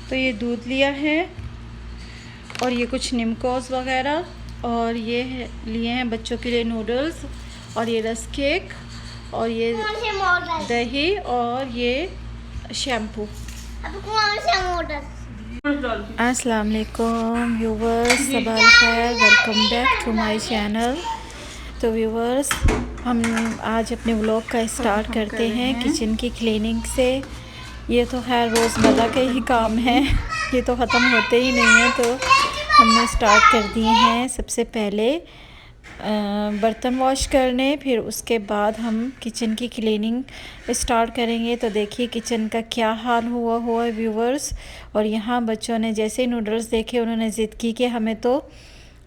तो ये दूध लिया है और ये कुछ निमकोस वगैरह, और ये लिए हैं बच्चों के लिए नूडल्स, और ये रस केक, और ये दही, और ये शैम्पू। अस्सलाम वालेकुम व्यूवर्स, सबाह खैर, welcome back to my channel. तो व्यूवर्स, हम आज अपने व्लॉग का स्टार्ट करते हैं किचन की क्लीनिंग से। ये तो खैर रोज़मर्रा के ही काम हैं, ये तो ख़त्म होते ही नहीं हैं। तो हमने स्टार्ट कर दिए हैं सबसे पहले बर्तन वॉश करने, फिर उसके बाद हम किचन की क्लीनिंग स्टार्ट करेंगे। तो देखिए किचन का क्या हाल हुआ है व्यूवर्स। और यहाँ बच्चों ने जैसे ही नूडल्स देखे उन्होंने ज़िद की कि हमें तो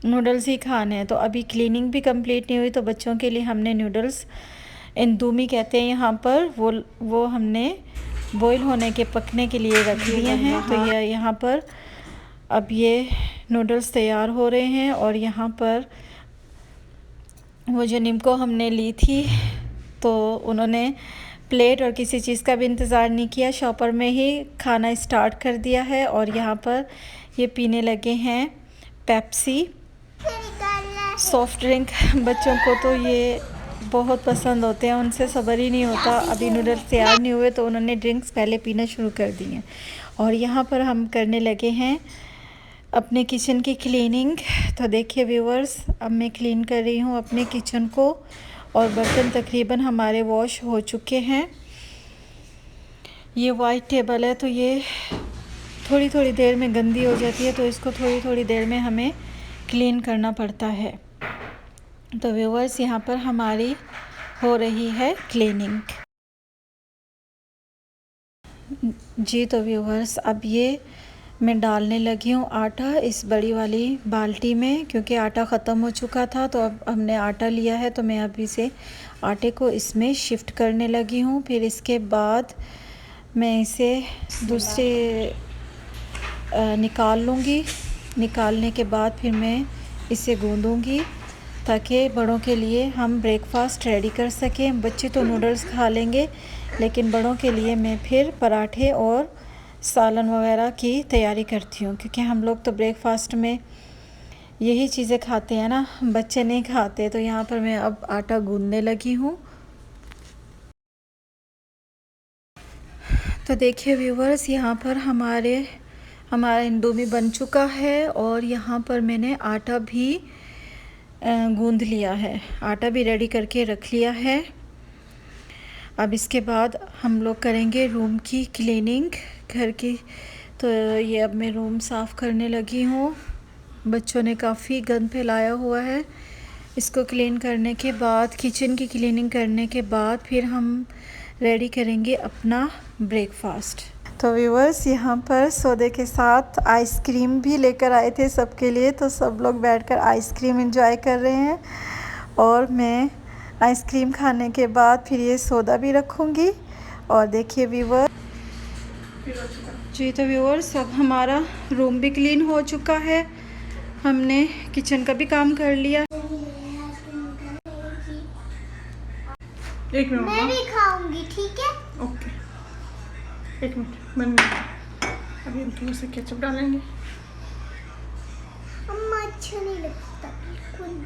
नूडल्स ही खाने हैं। तो अभी क्लीनिंग भी कंप्लीट नहीं हुई, तो बच्चों के लिए हमने नूडल्स, इंदूमी कहते हैं यहाँ पर, वो हमने बॉईल होने के पकने के लिए रख दिए हैं। तो ये यहाँ पर अब ये नूडल्स तैयार हो रहे हैं। और यहाँ पर वो जो निम्को हमने ली थी, तो उन्होंने प्लेट और किसी चीज़ का भी इंतज़ार नहीं किया, शॉपर में ही खाना स्टार्ट कर दिया है। और यहाँ पर ये पीने लगे हैं पेप्सी सॉफ्ट ड्रिंक। बच्चों को तो ये बहुत पसंद होते हैं, उनसे सब्र ही नहीं होता। अभी नूडल्स तैयार नहीं हुए तो उन्होंने ड्रिंक्स पहले पीना शुरू कर दी हैं। और यहाँ पर हम करने लगे हैं अपने किचन की क्लीनिंग। तो देखिए व्यूवर्स, अब मैं क्लीन कर रही हूँ अपने किचन को, और बर्तन तकरीबन हमारे वॉश हो चुके हैं। ये वाइट टेबल है, तो ये थोड़ी थोड़ी देर में गंदी हो जाती है, तो इसको थोड़ी थोड़ी देर में हमें क्लीन करना पड़ता है। तो व्यूवर्स, यहाँ पर हमारी हो रही है क्लीनिंग जी। तो व्यूवर्स, अब ये मैं डालने लगी हूँ आटा इस बड़ी वाली बाल्टी में, क्योंकि आटा ख़त्म हो चुका था। तो अब हमने आटा लिया है, तो मैं अभी से आटे को इसमें शिफ्ट करने लगी हूँ। फिर इसके बाद मैं इसे दूसरे निकाल लूँगी। निकालने के बाद फिर मैं इसे गूँधूँगी, ताकि बड़ों के लिए हम ब्रेकफास्ट रेडी कर सकें। बच्चे तो नूडल्स खा लेंगे, लेकिन बड़ों के लिए मैं फिर पराठे और सालन वगैरह की तैयारी करती हूँ, क्योंकि हम लोग तो ब्रेकफास्ट में यही चीज़ें खाते हैं ना, बच्चे नहीं खाते। तो यहाँ पर मैं अब आटा गूँधने लगी हूँ। तो देखिए व्यूवर्स, यहाँ पर हमारा इंडोमी बन चुका है, और यहाँ पर मैंने आटा भी गूँध लिया है, आटा भी रेडी करके रख लिया है। अब इसके बाद हम लोग करेंगे रूम की क्लीनिंग, घर की। तो ये अब मैं रूम साफ़ करने लगी हूँ। बच्चों ने काफ़ी गंद फैलाया हुआ है। इसको क्लीन करने के बाद, किचन की क्लीनिंग करने के बाद, फिर हम रेडी करेंगे अपना ब्रेकफास्ट। तो व्यूवर्स, यहाँ पर सौदे के साथ आइसक्रीम भी लेकर आए थे सबके लिए। तो सब लोग बैठकर आइसक्रीम एंजॉय कर रहे हैं, और मैं आइसक्रीम खाने के बाद फिर ये सौदा भी रखूँगी। और देखिए व्यूवर जी, तो व्यूवर्स, अब हमारा रूम भी क्लीन हो चुका है, हमने किचन का भी काम कर लिया। एक मिनट, मैं भी खाऊंगी, ठीक है? ओके, एक मिनट, अभी हम थोड़ा सा केचप डालेंगे। अम्मा अच्छा नहीं लगता बिल्कुल।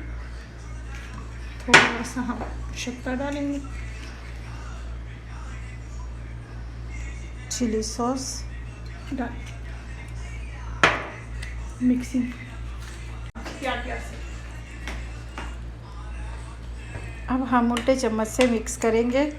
थोड़ा सा हम शक्कर डालेंगे, चिली सॉस डाल, मिक्सिंग प्यार से। अब हम उल्टे चम्मच से मिक्स करेंगे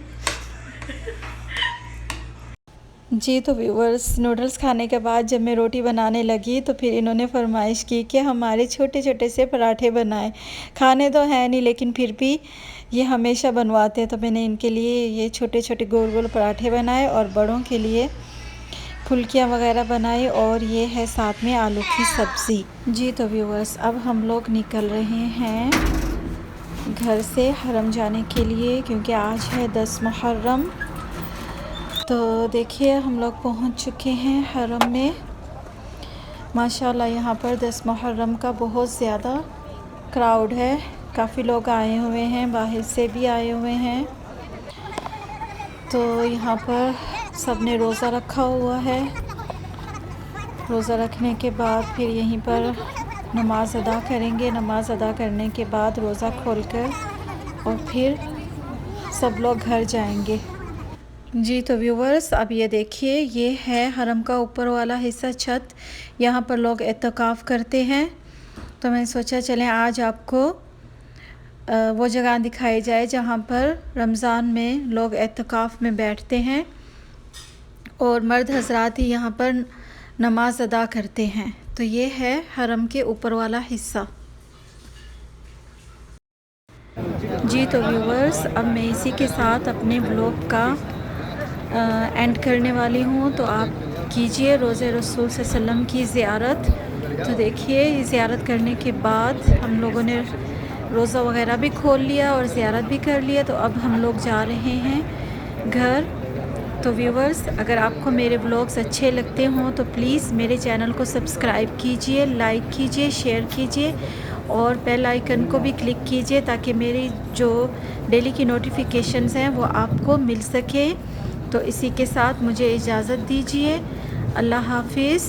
जी। तो व्यूवर्स, नूडल्स खाने के बाद जब मैं रोटी बनाने लगी, तो फिर इन्होंने फरमाइश की कि हमारे छोटे छोटे से पराठे बनाएं। खाने तो है नहीं, लेकिन फिर भी ये हमेशा बनवाते हैं। तो मैंने इनके लिए ये छोटे छोटे गोल गोल पराठे बनाए, और बड़ों के लिए फुल्कियाँ वगैरह बनाई, और ये है साथ में आलू की सब्ज़ी जी। तो व्यूवर्स, अब हम लोग निकल रहे हैं घर से हरम जाने के लिए, क्योंकि आज है 10 मुहर्रम। तो देखिए हम लोग पहुंच चुके हैं हरम में। माशाल्लाह यहाँ पर 10 मुहर्रम का बहुत ज़्यादा क्राउड है, काफ़ी लोग आए हुए हैं, बाहर से भी आए हुए हैं। तो यहाँ पर सब ने रोज़ा रखा हुआ है। रोज़ा रखने के बाद फिर यहीं पर नमाज़ अदा करेंगे। नमाज़ अदा करने के बाद रोज़ा खोलकर और फिर सब लोग घर जाएंगे। जी तो व्यूवर्स, अब ये देखिए, ये है हरम का ऊपर वाला हिस्सा, छत। यहाँ पर लोग एतकाफ़ करते हैं। तो मैंने सोचा चलें आज आपको वो जगह दिखाई जाए जहाँ पर रमज़ान में लोग एतकाफ़ में बैठते हैं और मर्द हज़रात ही यहाँ पर नमाज अदा करते हैं। तो ये है हरम के ऊपर वाला हिस्सा। जी तो व्यूवर्स, अब मैं इसी के साथ अपने ब्लॉग का एंड करने वाली हूँ। तो आप कीजिए रोज़े रसूल सल्लल्लाहु अलैहि वसल्लम की ज़ियारत। तो देखिए, ज़ियारत करने के बाद हम लोगों ने रोज़ा वगैरह भी खोल लिया और ज़ियारत भी कर लिया। तो अब हम लोग जा रहे हैं घर। तो व्यूवर्स, अगर आपको मेरे व्लॉग्स अच्छे लगते हों तो प्लीज़ मेरे चैनल को सब्सक्राइब कीजिए, लाइक कीजिए, शेयर कीजिए और बेल आइकन को भी क्लिक कीजिए ताकि मेरी जो डेली की नोटिफिकेशंस हैं वो आपको मिल सके। तो इसी के साथ मुझे इजाज़त दीजिए। अल्लाह हाफिज़।